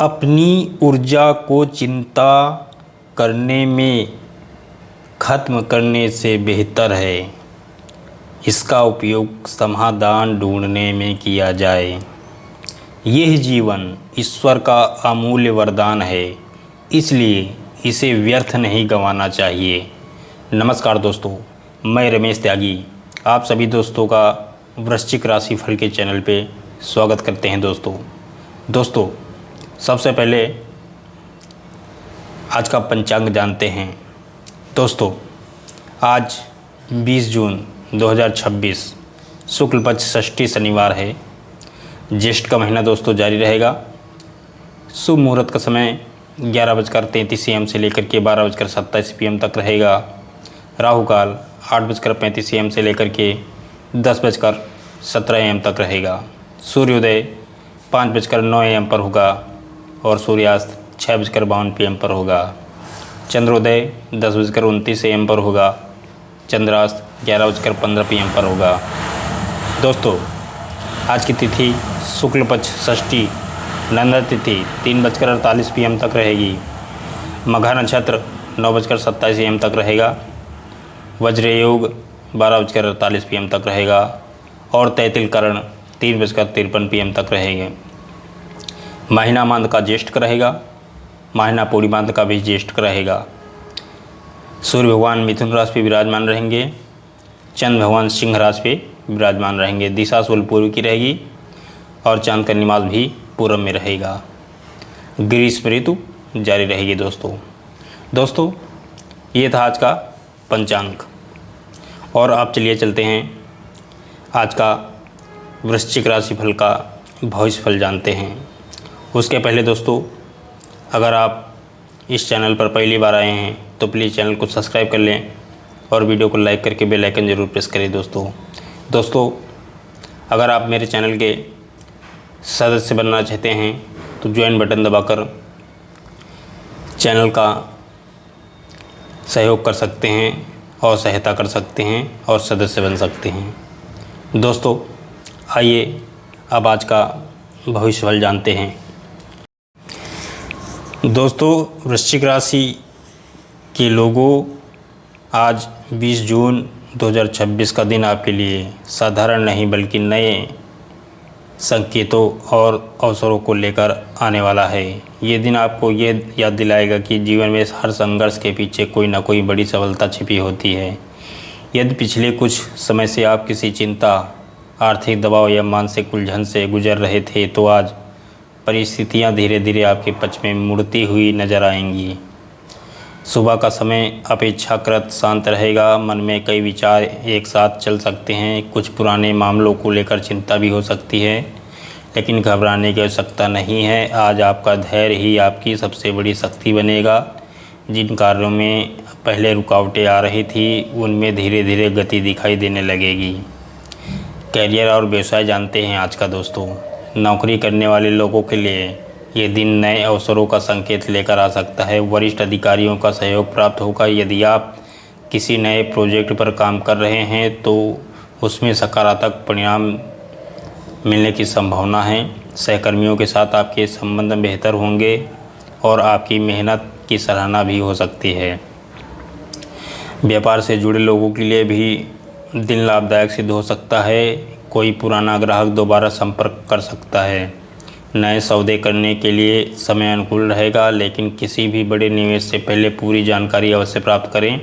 अपनी ऊर्जा को चिंता करने में खत्म करने से बेहतर है इसका उपयोग समाधान ढूंढने में किया जाए। यह जीवन ईश्वर का अमूल्य वरदान है, इसलिए इसे व्यर्थ नहीं गंवाना चाहिए। नमस्कार दोस्तों, मैं रमेश त्यागी आप सभी दोस्तों का वृश्चिक राशि फल के चैनल पे स्वागत करते हैं। दोस्तों सबसे पहले आज का पंचांग जानते हैं। दोस्तों आज 20 जून 2026 शुक्ल पक्ष षष्ठी शनिवार है। ज्येष्ठ का महीना दोस्तों जारी रहेगा। शुभ मुहूर्त का समय 11:33 AM से लेकर के 12:27 PM तक रहेगा। राहु काल 8:35 AM से लेकर के 10:17 AM तक रहेगा। सूर्योदय 5:09 AM पर होगा और सूर्यास्त 6:52 PM पर होगा। चंद्रोदय 10:29 AM पर होगा। चंद्रास्त 11:15 PM पर होगा। दोस्तों आज की तिथि शुक्ल पक्ष षष्ठी नंदा तिथि 3:48 PM तक रहेगी। मघा नक्षत्र 9:27 AM तक रहेगा। वज्र योग 12:48 PM तक रहेगा और तैतिल करण 3:53 PM तक रहेंगे। महीना मांद का ज्येष्ठ का रहेगा। महीना पूर्णिमांत का भी ज्येष्ठ का रहेगा। सूर्य भगवान मिथुन राशि पे विराजमान रहेंगे। चंद्र भगवान सिंह राशि पे विराजमान रहेंगे। दिशा सूल पूर्व की रहेगी और चांद का निवास भी पूर्व में रहेगा। ग्रीष्म ऋतु जारी रहेगी। दोस्तों ये था आज का पंचांग और आप चलिए चलते हैं आज का वृश्चिक राशि फल का भविष्य फल जानते हैं। उसके पहले दोस्तों अगर आप इस चैनल पर पहली बार आए हैं तो प्लीज़ चैनल को सब्सक्राइब कर लें और वीडियो को लाइक करके बेल आइकन ज़रूर प्रेस करें। दोस्तों अगर आप मेरे चैनल के सदस्य बनना चाहते हैं तो ज्वाइन बटन दबाकर चैनल का सहयोग कर सकते हैं और सहायता कर सकते हैं और सदस्य बन सकते हैं। दोस्तों आइए अब आज का भविष्य फल जानते हैं। दोस्तों वृश्चिक राशि के लोगों आज 20 जून 2026 का दिन आपके लिए साधारण नहीं बल्कि नए संकेतों और अवसरों को लेकर आने वाला है। ये दिन आपको ये याद दिलाएगा कि जीवन में हर संघर्ष के पीछे कोई ना कोई बड़ी सफलता छिपी होती है। यदि पिछले कुछ समय से आप किसी चिंता, आर्थिक दबाव या मानसिक उलझन से गुजर रहे थे तो आज परिस्थितियां धीरे धीरे आपके पक्ष में मुड़ती हुई नजर आएंगी। सुबह का समय अपेक्षाकृत शांत रहेगा। मन में कई विचार एक साथ चल सकते हैं। कुछ पुराने मामलों को लेकर चिंता भी हो सकती है, लेकिन घबराने की आवश्यकता नहीं है। आज आपका धैर्य ही आपकी सबसे बड़ी शक्ति बनेगा। जिन कार्यों में पहले रुकावटें आ रही थी उनमें धीरे धीरे गति दिखाई देने लगेगी। कैरियर और व्यवसाय जानते हैं आज का दोस्तों। नौकरी करने वाले लोगों के लिए ये दिन नए अवसरों का संकेत लेकर आ सकता है। वरिष्ठ अधिकारियों का सहयोग प्राप्त होगा। यदि आप किसी नए प्रोजेक्ट पर काम कर रहे हैं तो उसमें सकारात्मक परिणाम मिलने की संभावना है। सहकर्मियों के साथ आपके संबंध बेहतर होंगे और आपकी मेहनत की सराहना भी हो सकती है। व्यापार से जुड़े लोगों के लिए भी दिन लाभदायक सिद्ध हो सकता है। कोई पुराना ग्राहक दोबारा संपर्क कर सकता है। नए सौदे करने के लिए समय अनुकूल रहेगा, लेकिन किसी भी बड़े निवेश से पहले पूरी जानकारी अवश्य प्राप्त करें।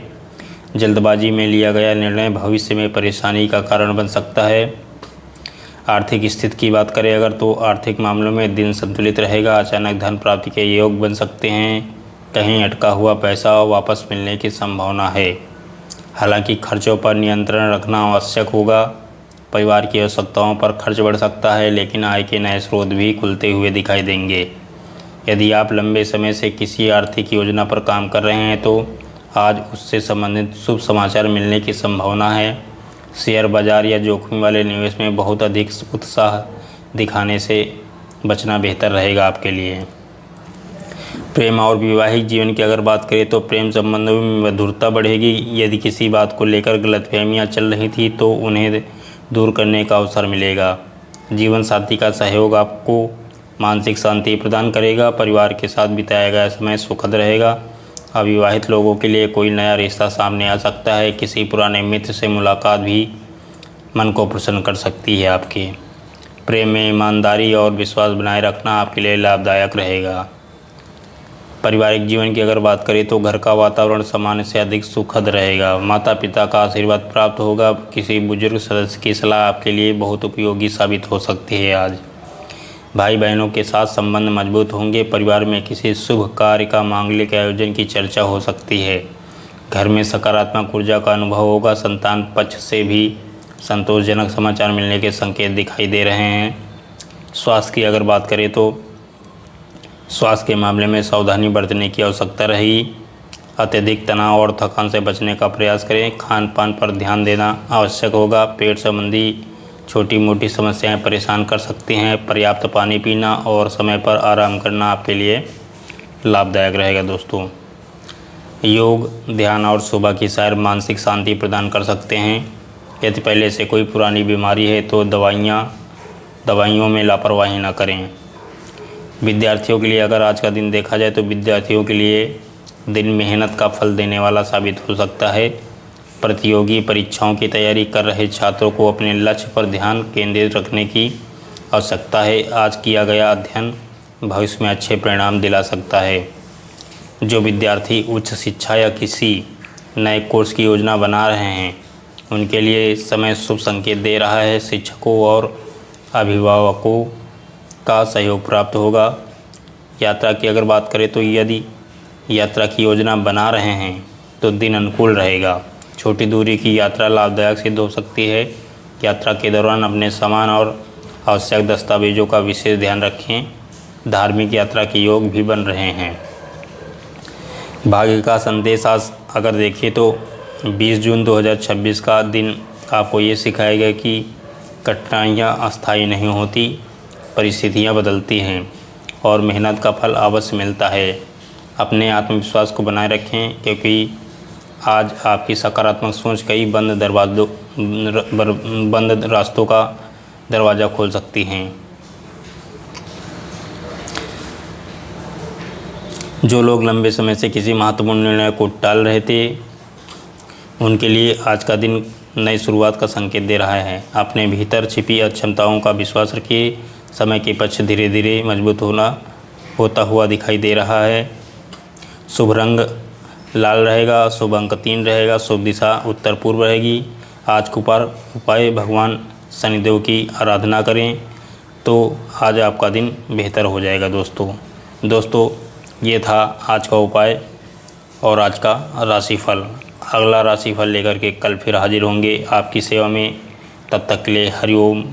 जल्दबाजी में लिया गया निर्णय भविष्य में परेशानी का कारण बन सकता है। आर्थिक स्थिति की बात करें अगर तो आर्थिक मामलों में दिन संतुलित रहेगा। अचानक धन प्राप्ति के योग बन सकते हैं। कहीं अटका हुआ पैसा वापस मिलने की संभावना है। हालांकि खर्चों पर नियंत्रण रखना आवश्यक होगा। परिवार की आवश्यकताओं पर खर्च बढ़ सकता है, लेकिन आय के नए स्रोत भी खुलते हुए दिखाई देंगे। यदि आप लंबे समय से किसी आर्थिक योजना पर काम कर रहे हैं तो आज उससे संबंधित शुभ समाचार मिलने की संभावना है। शेयर बाजार या जोखिम वाले निवेश में बहुत अधिक उत्साह दिखाने से बचना बेहतर रहेगा आपके लिए। प्रेम और वैवाहिक जीवन की अगर बात करें तो प्रेम संबंधों में मधुरता बढ़ेगी। यदि किसी बात को लेकर गलतफहमियां चल रही थी तो उन्हें दूर करने का अवसर मिलेगा। जीवन साथी का सहयोग आपको मानसिक शांति प्रदान करेगा। परिवार के साथ बिताया गया समय सुखद रहेगा। अविवाहित लोगों के लिए कोई नया रिश्ता सामने आ सकता है। किसी पुराने मित्र से मुलाकात भी मन को प्रसन्न कर सकती है। आपके प्रेम में ईमानदारी और विश्वास बनाए रखना आपके लिए लाभदायक रहेगा। पारिवारिक जीवन की अगर बात करें तो घर का वातावरण सामान्य से अधिक सुखद रहेगा। माता पिता का आशीर्वाद प्राप्त होगा। किसी बुजुर्ग सदस्य की सलाह आपके लिए बहुत उपयोगी साबित हो सकती है। आज भाई बहनों के साथ संबंध मजबूत होंगे। परिवार में किसी शुभ कार्य का मांगलिक आयोजन की चर्चा हो सकती है। घर में सकारात्मक ऊर्जा का अनुभव होगा। संतान पक्ष से भी संतोषजनक समाचार मिलने के संकेत दिखाई दे रहे हैं। स्वास्थ्य की अगर बात करें तो स्वास्थ्य के मामले में सावधानी बरतने की आवश्यकता रहेगी। अत्यधिक तनाव और थकान से बचने का प्रयास करें। खान पान पर ध्यान देना आवश्यक होगा। पेट संबंधी छोटी मोटी समस्याएं परेशान कर सकती हैं। पर्याप्त पानी पीना और समय पर आराम करना आपके लिए लाभदायक रहेगा। दोस्तों, योग, ध्यान और सुबह की सैर मानसिक शांति प्रदान कर सकते हैं। यदि पहले से कोई पुरानी बीमारी है तो दवाइयों में लापरवाही न करें। विद्यार्थियों के लिए अगर आज का दिन देखा जाए तो विद्यार्थियों के लिए दिन मेहनत का फल देने वाला साबित हो सकता है। प्रतियोगी परीक्षाओं की तैयारी कर रहे छात्रों को अपने लक्ष्य पर ध्यान केंद्रित रखने की आवश्यकता है। आज किया गया अध्ययन भविष्य में अच्छे परिणाम दिला सकता है। जो विद्यार्थी उच्च शिक्षा या किसी नए कोर्स की योजना बना रहे हैं उनके लिए समय शुभ संकेत दे रहा है। शिक्षकों और अभिभावकों का सहयोग प्राप्त होगा। यात्रा की अगर बात करें तो यदि यात्रा की योजना बना रहे हैं तो दिन अनुकूल रहेगा। छोटी दूरी की यात्रा लाभदायक सिद्ध हो सकती है। यात्रा के दौरान अपने सामान और आवश्यक दस्तावेजों का विशेष ध्यान रखें। धार्मिक यात्रा के योग भी बन रहे हैं। भाग्य का संदेश आज अगर देखें तो 20 जून 2026 का दिन आपको ये सिखाएगा कि कठिनाइयाँ अस्थायी नहीं होती, परिस्थितियाँ बदलती हैं और मेहनत का फल अवश्य मिलता है। अपने आत्मविश्वास को बनाए रखें क्योंकि आज आपकी सकारात्मक सोच कई बंद रास्तों का दरवाज़ा खोल सकती हैं। जो लोग लंबे समय से किसी महत्वपूर्ण निर्णय को टाल रहे थे उनके लिए आज का दिन नई शुरुआत का संकेत दे रहा है। अपने भीतर छिपी अक्षमताओं का विश्वास रखिए। समय के पक्ष धीरे धीरे मजबूत होता हुआ दिखाई दे रहा है। शुभ रंग लाल रहेगा। शुभ अंक 3 रहेगा। शुभ दिशा उत्तर पूर्व रहेगी। आज का उपाय भगवान शनिदेव की आराधना करें तो आज आपका दिन बेहतर हो जाएगा। दोस्तों ये था आज का उपाय और आज का राशिफल। अगला राशिफल लेकर के कल फिर हाजिर होंगे आपकी सेवा में। तब तक के लिए हरिओम।